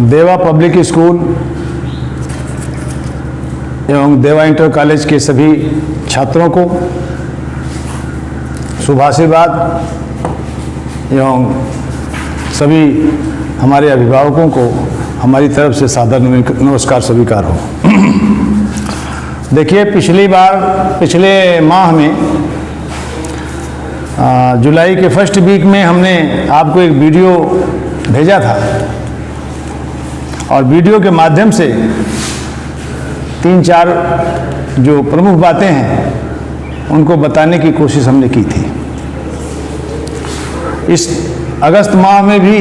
देवा public school एवं देवा इंटर कॉलेज के सभी छात्रों को शुभाशीर्वाद एवं सभी हमारे अभिभावकों को हमारी तरफ से सादर नमस्कार स्वीकार हो। देखिए, पिछले माह में जुलाई के फर्स्ट वीक में हमने आपको एक वीडियो भेजा था और वीडियो के माध्यम से 3-4 जो प्रमुख बातें हैं उनको बताने की कोशिश हमने की थी। इस अगस्त माह में भी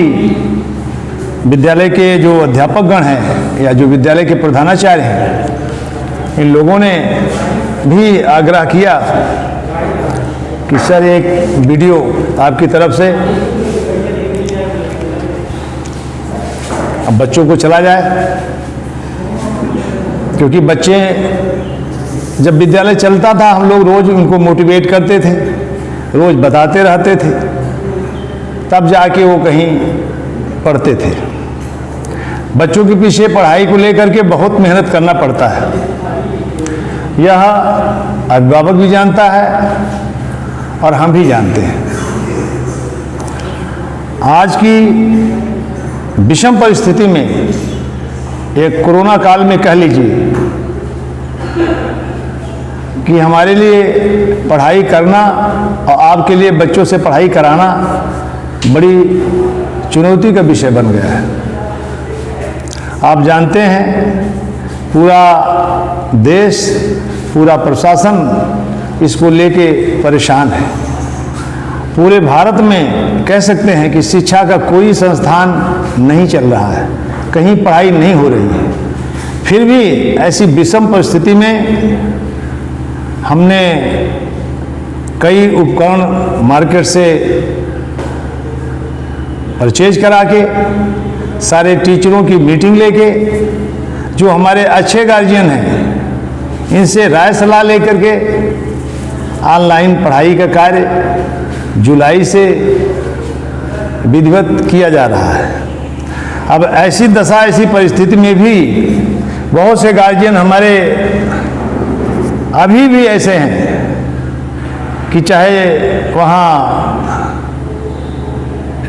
विद्यालय के जो अध्यापकगण हैं या जो विद्यालय के प्रधानाचार्य हैं, इन लोगों ने भी आग्रह किया कि सर एक वीडियो आपकी तरफ से अब बच्चों को चला जाए, क्योंकि बच्चे जब विद्यालय चलता था हम लोग रोज़ उनको मोटिवेट करते थे, रोज़ बताते रहते थे, तब जाके वो कहीं पढ़ते थे। बच्चों के पीछे पढ़ाई को लेकर के बहुत मेहनत करना पड़ता है, यह अभिभावक भी जानता है और हम भी जानते हैं। आज की विषम परिस्थिति में, एक कोरोना काल में कह लीजिए कि हमारे लिए पढ़ाई करना और आपके लिए बच्चों से पढ़ाई कराना बड़ी चुनौती का विषय बन गया है। आप जानते हैं पूरा देश, पूरा प्रशासन इसको लेके परेशान है। पूरे भारत में कह सकते हैं कि शिक्षा का कोई संस्थान नहीं चल रहा है, कहीं पढ़ाई नहीं हो रही है। फिर भी ऐसी विषम परिस्थिति में हमने कई उपकरण मार्केट से परचेज करा के, सारे टीचरों की मीटिंग लेके, जो हमारे अच्छे गार्जियन हैं इनसे राय सलाह लेकर के ऑनलाइन पढ़ाई का कार्य जुलाई से विधिवत किया जा रहा है। अब ऐसी दशा, ऐसी परिस्थिति में भी बहुत से गार्जियन हमारे अभी भी ऐसे हैं कि चाहे वहाँ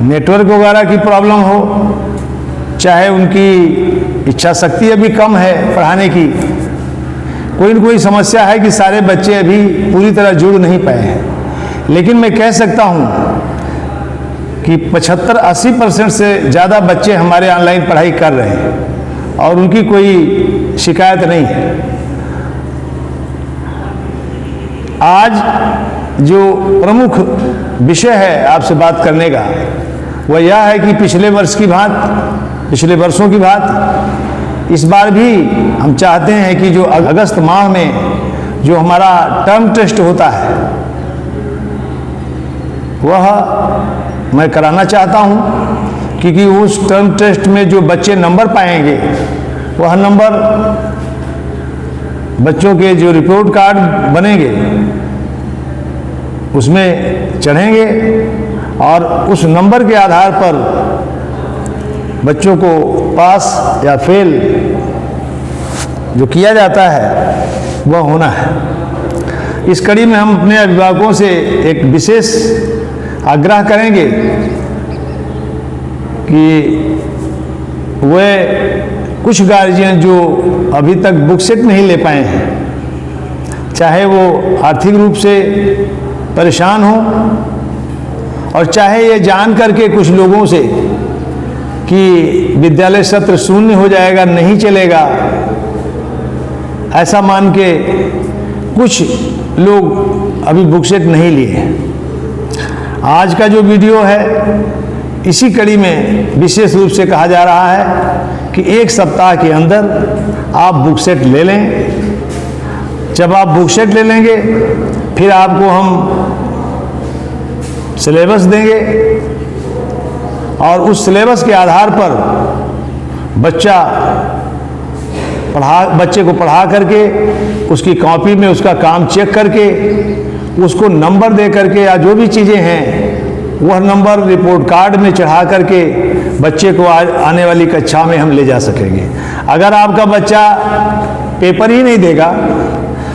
नेटवर्क वगैरह की प्रॉब्लम हो, चाहे उनकी इच्छा शक्ति अभी कम है पढ़ाने की, कोई न कोई समस्या है कि सारे बच्चे अभी पूरी तरह जुड़ नहीं पाए हैं। लेकिन मैं कह सकता हूँ कि 75-80% से ज़्यादा बच्चे हमारे ऑनलाइन पढ़ाई कर रहे हैं और उनकी कोई शिकायत नहीं है। आज जो प्रमुख विषय है आपसे बात करने का, वह यह है कि पिछले वर्षों की बात इस बार भी हम चाहते हैं कि जो अगस्त माह में जो हमारा टर्म टेस्ट होता है वह मैं कराना चाहता हूं, क्योंकि उस टर्म टेस्ट में जो बच्चे नंबर पाएंगे वह नंबर बच्चों के जो रिपोर्ट कार्ड बनेंगे उसमें चढ़ेंगे और उस नंबर के आधार पर बच्चों को पास या फेल जो किया जाता है वह होना है। इस कड़ी में हम अपने अभिभावकों से एक विशेष आग्रह करेंगे कि वे कुछ गार्जियन जो अभी तक बुक सेट नहीं ले पाए हैं, चाहे वो आर्थिक रूप से परेशान हो और चाहे ये जान करके कुछ लोगों से कि विद्यालय सत्र शून्य हो जाएगा, नहीं चलेगा, ऐसा मान के कुछ लोग अभी बुक सेट नहीं लिए। आज का जो वीडियो है इसी कड़ी में विशेष रूप से कहा जा रहा है कि 1 सप्ताह के अंदर आप बुक सेट ले लें। जब आप बुक सेट ले लेंगे फिर आपको हम सिलेबस देंगे और उस सिलेबस के आधार पर बच्चे को पढ़ा करके उसकी कॉपी में उसका काम चेक करके उसको नंबर दे करके या जो भी चीज़ें हैं वह नंबर रिपोर्ट कार्ड में चढ़ा करके बच्चे को आने वाली कक्षा में हम ले जा सकेंगे। अगर आपका बच्चा पेपर ही नहीं देगा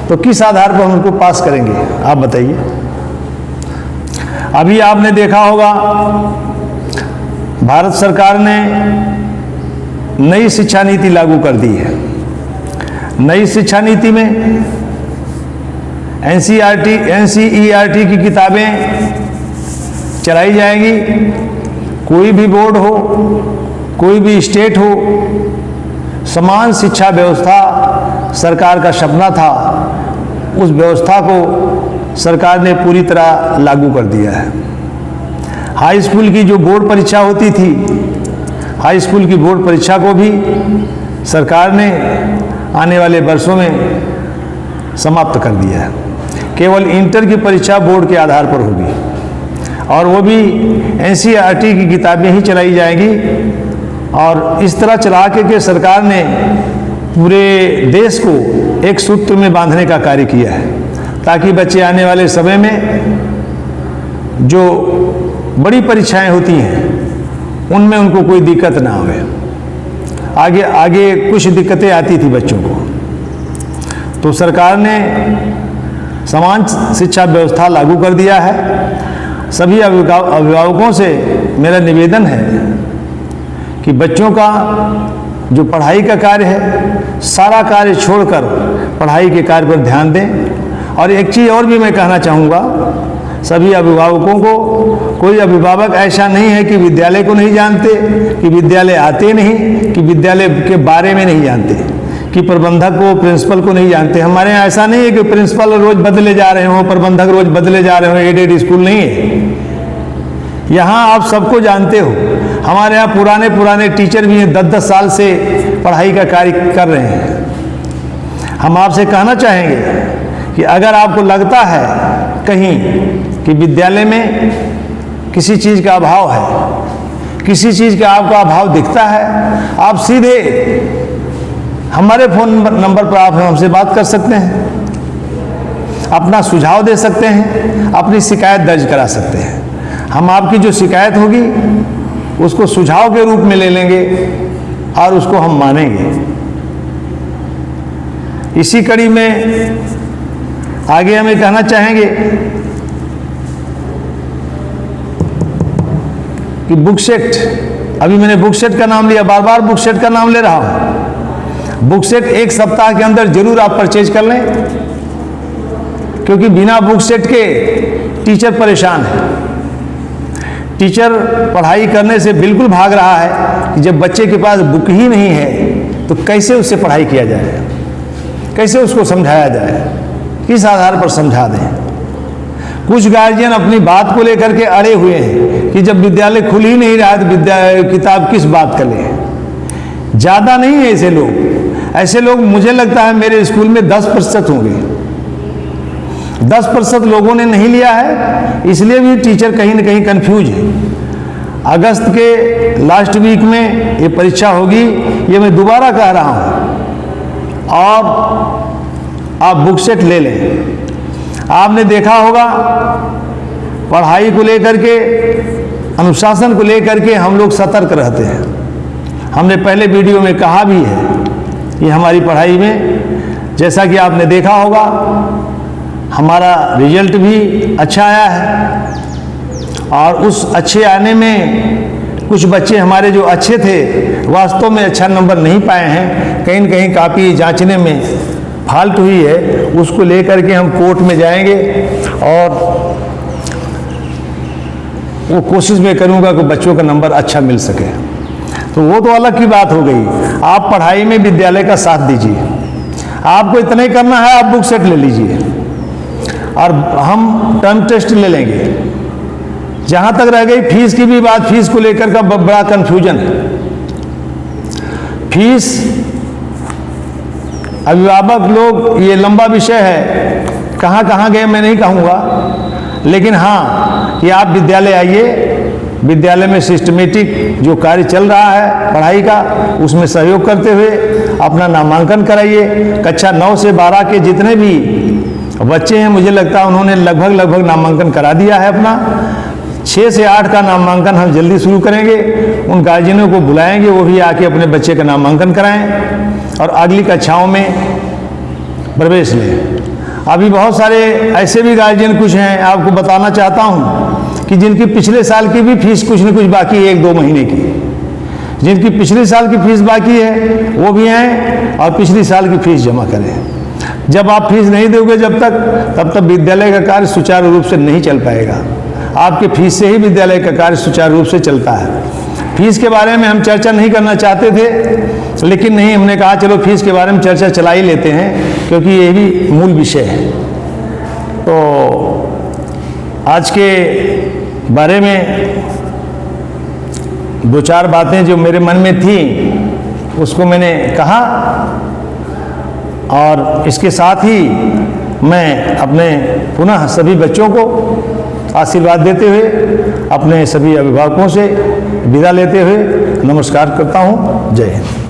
तो किस आधार पर हम उनको पास करेंगे, आप बताइए। अभी आपने देखा होगा भारत सरकार ने नई शिक्षा नीति लागू कर दी है। नई शिक्षा नीति में एनसीईआरटी की किताबें चलाई जाएंगी। कोई भी बोर्ड हो, कोई भी स्टेट हो, समान शिक्षा व्यवस्था सरकार का सपना था, उस व्यवस्था को सरकार ने पूरी तरह लागू कर दिया है। हाई स्कूल की जो बोर्ड परीक्षा होती थी, हाई स्कूल की बोर्ड परीक्षा को भी सरकार ने आने वाले वर्षों में समाप्त कर दिया है। केवल इंटर की परीक्षा बोर्ड के आधार पर होगी और वो भी एनसीईआरटी की किताबें ही चलाई जाएंगी। और इस तरह चला के सरकार ने पूरे देश को एक सूत्र में बांधने का कार्य किया है, ताकि बच्चे आने वाले समय में जो बड़ी परीक्षाएं होती हैं उनमें उनको कोई दिक्कत ना आवे। आगे कुछ दिक्कतें आती थी बच्चों को, तो सरकार ने समान शिक्षा व्यवस्था लागू कर दिया है। सभी अभिभावकों से मेरा निवेदन है कि बच्चों का जो पढ़ाई का कार्य है, सारा कार्य छोड़कर पढ़ाई के कार्य पर ध्यान दें। और एक चीज़ और भी मैं कहना चाहूँगा सभी अभिभावकों को, कोई अभिभावक ऐसा नहीं है कि विद्यालय को नहीं जानते, कि विद्यालय आते नहीं, कि विद्यालय के बारे में नहीं जानते, कि प्रबंधक को, प्रिंसिपल को नहीं जानते। हमारे यहाँ ऐसा नहीं है कि प्रिंसिपल रोज बदले जा रहे हों, प्रबंधक रोज बदले जा रहे हों, एडेड स्कूल नहीं है। यहाँ आप सबको जानते हो। हमारे यहाँ पुराने टीचर भी हैं, 10-10 साल से पढ़ाई का कार्य कर रहे हैं। हम आपसे कहना चाहेंगे कि अगर आपको लगता है कहीं कि विद्यालय में किसी चीज़ का अभाव है, किसी चीज़ का आपका अभाव दिखता है, आप सीधे हमारे फ़ोन नंबर पर आप हमसे बात कर सकते हैं, अपना सुझाव दे सकते हैं, अपनी शिकायत दर्ज करा सकते हैं। हम आपकी जो शिकायत होगी उसको सुझाव के रूप में ले लेंगे और उसको हम मानेंगे। इसी कड़ी में आगे हमें कहना चाहेंगे कि बुकसेट, अभी मैंने बुकसेट का नाम लिया, बार बार बुकसेट का नाम ले रहा हूं। बुकसेट एक सप्ताह के अंदर जरूर आप परचेज कर लें, क्योंकि बिना बुकसेट के टीचर परेशान है। टीचर पढ़ाई करने से बिल्कुल भाग रहा है कि जब बच्चे के पास बुक ही नहीं है तो कैसे उससे पढ़ाई किया जाए, कैसे उसको समझाया जाए, किस आधार पर समझा दें। कुछ गार्जियन अपनी बात को लेकर के अड़े हुए हैं कि जब विद्यालय खुल ही नहीं रहा है तो किताब किस बात का लें। ज़्यादा नहीं है ऐसे लोग। ऐसे लोग मुझे लगता है मेरे स्कूल में 10% होंगे। 10% लोगों ने नहीं लिया है, इसलिए भी टीचर कहीं ना कहीं कंफ्यूज है। अगस्त के लास्ट वीक में ये परीक्षा होगी, ये मैं दोबारा कह रहा हूँ, और आप बुक सेट ले लें। आपने देखा होगा पढ़ाई को लेकर के, अनुशासन को लेकर के हम लोग सतर्क रहते हैं। हमने पहले वीडियो में कहा भी है कि हमारी पढ़ाई में, जैसा कि आपने देखा होगा, हमारा रिजल्ट भी अच्छा आया है, और उस अच्छे आने में कुछ बच्चे हमारे जो अच्छे थे वास्तव में अच्छा नंबर नहीं पाए हैं। कहीं न कहीं काफ़ी जांचने में फाल्ट हुई है, उसको लेकर के हम कोर्ट में जाएंगे और वो कोशिश में करूंगा कि बच्चों का नंबर अच्छा मिल सके। तो वो तो अलग की बात हो गई। आप पढ़ाई में विद्यालय का साथ दीजिए। आपको इतना ही करना है, आप बुक सेट ले लीजिए और हम टर्म टेस्ट ले लेंगे। जहां तक रह गई फीस की भी बात, फीस को लेकर का बड़ा कंफ्यूजन है। फीस, अभिभावक लोग, ये लंबा विषय है, कहाँ कहाँ गए मैं नहीं कहूँगा, लेकिन हाँ कि आप विद्यालय आइए, विद्यालय में सिस्टमेटिक जो कार्य चल रहा है पढ़ाई का, उसमें सहयोग करते हुए अपना नामांकन कराइए। कक्षा 9 से 12 के जितने भी बच्चे हैं, मुझे लगता है उन्होंने लगभग नामांकन करा दिया है अपना। 6 से 8 का नामांकन हम जल्दी शुरू करेंगे। उन गार्जियनों को बुलाएंगे, वो भी आके अपने बच्चे का नामांकन कराएं और अगली कक्षाओं में प्रवेश लें। अभी बहुत सारे ऐसे भी गार्जियन कुछ हैं, आपको बताना चाहता हूं कि जिनकी पिछले साल की भी फीस कुछ न कुछ बाकी है, 1-2 महीने की। जिनकी पिछले साल की फीस बाकी है वो भी हैं और पिछली साल की फीस जमा करें। जब आप फीस नहीं दोगे तब तक विद्यालय का कार्य सुचारू रूप से नहीं चल पाएगा। आपके फीस से ही विद्यालय का कार्य सुचारू रूप से चलता है। फीस के बारे में हम चर्चा नहीं करना चाहते थे, लेकिन नहीं, हमने कहा चलो फीस के बारे में चर्चा चला ही लेते हैं, क्योंकि ये भी मूल विषय है। तो आज के बारे में 2-4 बातें जो मेरे मन में थी उसको मैंने कहा, और इसके साथ ही मैं अपने पुनः सभी बच्चों को आशीर्वाद देते हुए अपने सभी अभिभावकों से विदा लेते हुए नमस्कार करता हूँ। जय हिंद।